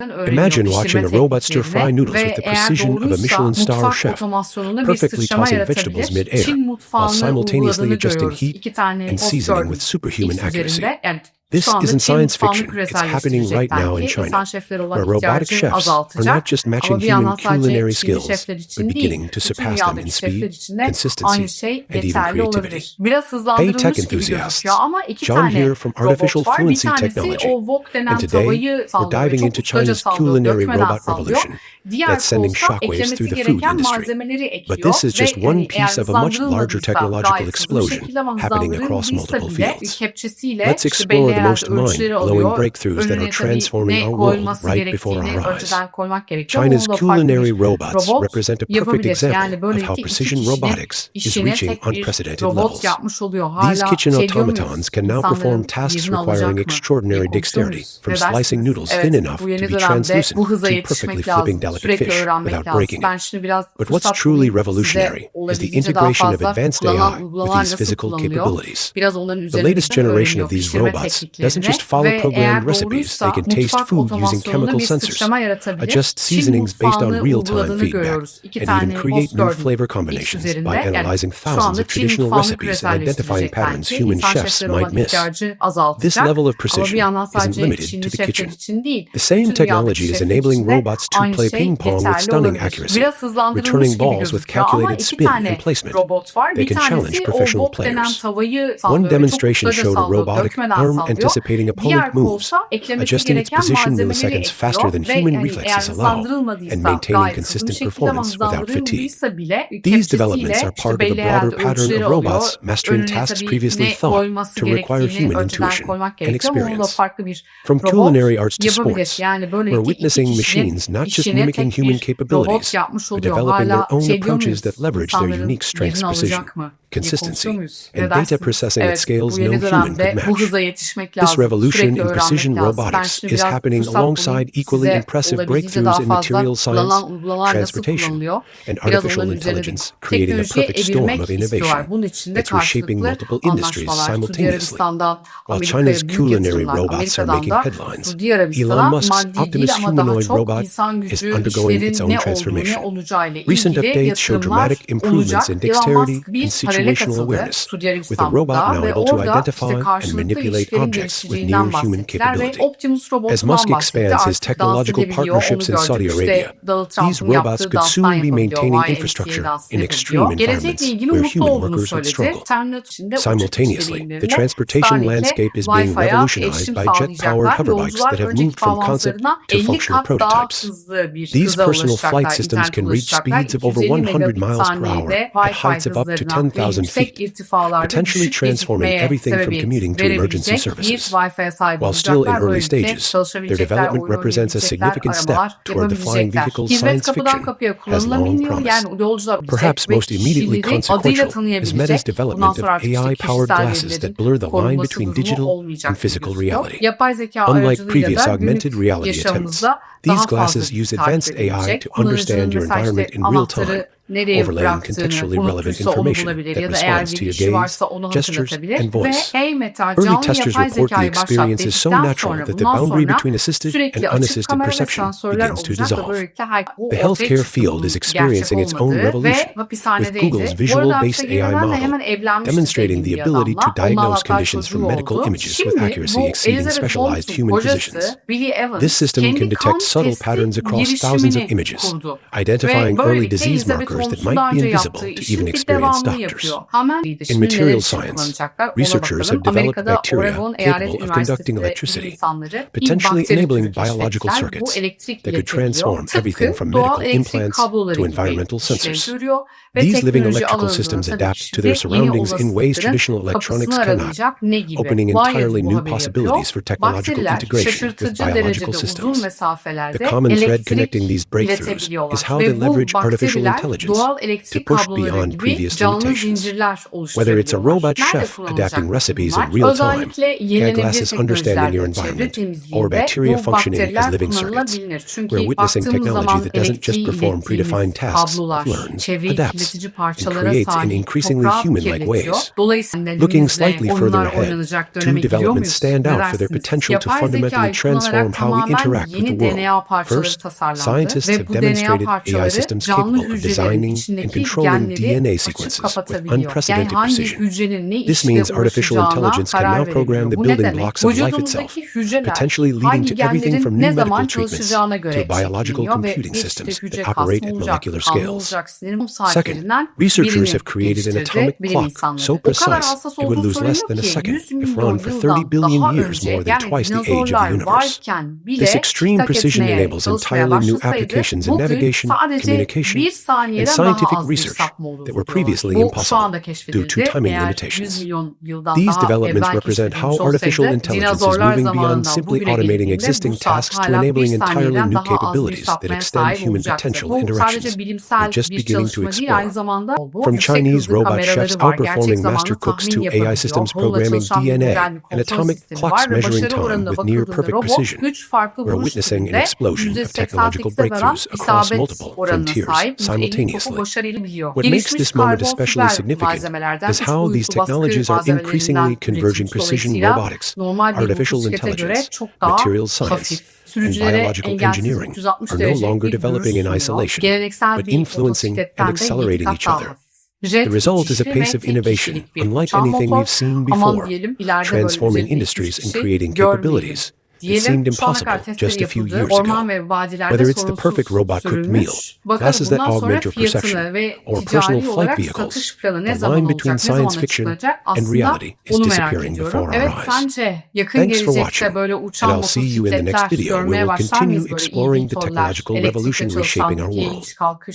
Imagine watching a robot stir-fry noodles with the precision of a Michelin star chef, perfectly tossing vegetables mid-air, while simultaneously adjusting heat and seasoning with superhuman accuracy. This isn't science fiction, it's happening right now in China, where robotic chefs are not just matching human culinary skills, but beginning to surpass them in speed, consistency, and even creativity. Hey tech enthusiasts, John here from Artificial Fluency Technology, and today we're diving into China's culinary robot revolution that's sending shockwaves through the food industry. But this is just one piece of a much larger technological explosion happening across multiple fields. Let's explore the most mind-blowing breakthroughs that are transforming our world right before our eyes. China's culinary robots represent a perfect example of how precision robotics is reaching unprecedented levels. These kitchen automatons can now perform tasks requiring extraordinary dexterity, from slicing noodles thin enough to be translucent to perfectly flipping delicate fish without breaking it. But what's truly revolutionary is the integration of advanced AI with these physical capabilities. The latest generation of these robots doesn't just follow programmed recipes, they can taste food using chemical sensors, adjust seasonings based on real-time feedback, and even create new flavor combinations by analyzing thousands of traditional recipes and identifying patterns human chefs might miss. This level of precision isn't limited to the kitchen. The same technology is enabling robots to play ping pong with stunning accuracy, returning balls with calculated spin and placement. They can challenge professional players. One demonstration showed a robotic arm anticipating opponent moves, adjusting its position milliseconds faster than human reflexes allow, and maintaining consistent performance without fatigue. These developments are part of a broader pattern of robots mastering tasks previously thought to require human intuition and experience. From culinary arts to sports, we're witnessing machines not just mimicking human capabilities, but developing their own approaches that leverage their unique strengths, precision, consistency, and data processing at scales no human could match. This revolution in precision robotics is happening alongside equally impressive breakthroughs in materials science, transportation, and artificial intelligence, creating a perfect storm of innovation that's reshaping multiple industries simultaneously. While China's culinary robots are making headlines, Elon Musk's Optimus humanoid robot is undergoing its own transformation. Recent updates show dramatic improvements in dexterity and situational awareness, with the robot now able to identify and manipulate objects with near-human capability. As Musk expands his technological partnerships in Saudi Arabia, these robots could soon be maintaining infrastructure in extreme environments where human workers would struggle. Simultaneously, the transportation landscape is being revolutionized by jet-powered hoverbikes that have moved from concept to functional prototypes. These personal flight systems can reach speeds of over 100 miles per hour at heights of up to 10,000 feet, potentially transforming everything from commuting to emergency services. While still in early stages, their development represents a significant step toward the flying vehicle's science fiction has long promised. Perhaps most immediately consequential is Meta's development of AI-powered glasses that blur the line between digital and physical reality. Unlike previous augmented reality attempts, these glasses use advanced AI to understand your environment in real time, overlaying contextually relevant information that responds to your gaze, gestures, and voice. Early testers report the experience is so natural that the boundary between assisted and unassisted perception begins to dissolve. The healthcare field is experiencing its own revolution, with Google's visual-based AI model demonstrating the ability to diagnose conditions from medical images with accuracy exceeding specialized human physicians. This system can detect subtle patterns across thousands of images, identifying early disease markers that might be invisible to even experienced doctors. In material science, researchers have developed bacteria capable of conducting electricity, potentially enabling biological circuits that could transform everything from medical implants to environmental sensors. These living electrical systems adapt to their surroundings in ways traditional electronics cannot, opening entirely new possibilities for technological integration with biological systems. The common thread connecting these breakthroughs is how they leverage artificial intelligence intelligence doğal to elektrik push kabloları beyond gibi previous canlı limitations. zincirler Whether it's a oluşturabiliyorlar. robot Nerede chef kullanılacak adapting recipes bunlar? in real time, Özellikle care glasses yenilenebilir understanding your teknolojilerde çevre environment, or temizliğinde bacteria bu functioning as bakteriler living circuits. kullanılabilir. We're Çünkü witnessing baktığımız technology zaman that doesn't just elektriği perform predefined ilettiğimiz tasks, it kablolar learns, çevreyi adapts, kirletici and parçalara creates in sahip, increasingly toprağı human-like kirletiyor. ways. Dolayısıyla Looking elimizle slightly further oyunlar ahead, oynanacak two döneme gidiyor developments muyuz? stand Ne out for their dersiniz? potential to Yapay fundamentally zekayı transform kullanarak how we tamamen interact with the yeni world. DNA parçaları First, tasarlandı scientists ve have bu DNA demonstrated AI parçaları systems canlı capable of hücrelerin designing and içindeki controlling genleri DNA açıp sequences with kapatabiliyor. Yani unprecedented hangi precision. hücrenin ne This işle means artificial uğraşacağına intelligence can karar now program verebiliyor. the Bu ne building demek? blocks of life itself, Vücudumuzdaki hücreler potentially leading hangi to everything genlerin from ne new zaman medical treatments çalışacağına to göre biological şekleniyor ve computing işte systems hücre that kas operate mı at olacak, molecular kan mı scales. olacak, sindirim Second, saatlerinden researchers birini have created an geliştirdi atomic bilim clock insanları. so O kadar precise hassas it would olduğu lose less söyleniyor than a ki second 100 if milyon run for 30 yıldan billion daha years önce more than yani twice the age of the dinozorlar universe. varken This bile extreme tak precision etmeye enables çalışmaya entirely new başlasaydı applications in bugün navigation, sadece communication, bir and saniyeden daha scientific az bir research sapma that olurdu were diyorlar. previously Bu şu impossible anda due to keşfedildi. timing Eğer 100 limitations. milyon yıldan These daha developments evvel represent keşfedilmiş how artificial olsaydı intelligence is dinozorlar moving beyond zamanından simply bugüne automating gelindiğinde bu existing saat tasks to hala bir enabling entirely saniyeden new daha az bir capabilities that sapmaya extend sahip human olacaktı. potential Bu interactions sadece we're bilimsel just bir beginning to çalışma değil, explore. aynı zamanda From yüksek Chinese hızlı robot kameraları chefs var. Gerçek outperforming master zamanlı cooks tahmin to AI yapabiliyor. systems Havayla programming çalışan bir DNA modern bir and kontrol atomic sistemi clocks var ve measuring başarı time oranına with near bakıldığında perfect robot precision. 3 farklı We're vuruş witnessing an türünde explosion of technological %88'e varan breakthroughs across isabet multiple oranına frontiers sahip. %50 topu simultaneously. başarıyla biliyor. What makes Gelişmiş this moment karbon especially fiber significant malzemelerden is 3 how these boyutlu baskı technologies are increasingly malzemelerinden converging üretilmiş. precision Dolayısıyla robotics, normal bir artificial motosiklete göre intelligence, çok daha material science, hafif. and Sürücülere biological engelsiz engineering 360 are no derece longer bir görüş developing in sunuyor. isolation, Geleneksel but bir influencing and motosikletten de 7 accelerating kat each daha other. hafif. Jet The result is a itişli pace ve of tek innovation kişilik bir unlike uçan anything motor. we've seen Aman before, diyelim ileride böyle transforming üzerinde hiçbir industries and kişi creating görmeyelim. capabilities that Diyelim seemed şu ana kadar impossible testleri just a few yapıldı. years ago. Orman ve vadilerde Whether it's the perfect sorunsuz robot cooked meal, sürülmüş. Bakalım glasses that bundan sonra augment your perception, fiyatını ve or personal ticari flight olarak vehicles, satış planı ne the zaman line between olacak, ne zaman science fiction açıklanacak and aslında reality is onu merak disappearing ediyorum. before our Evet, eyes. sence yakın Thanks for gelecekte watching, böyle and uçan I'll see you in the next motosikletler video where görmeye we'll başlar continue mıyız? Böyle exploring the eVTOL'ler, technological elektrikle revolution çalışan reshaping our ülkeye world. iniş kalkış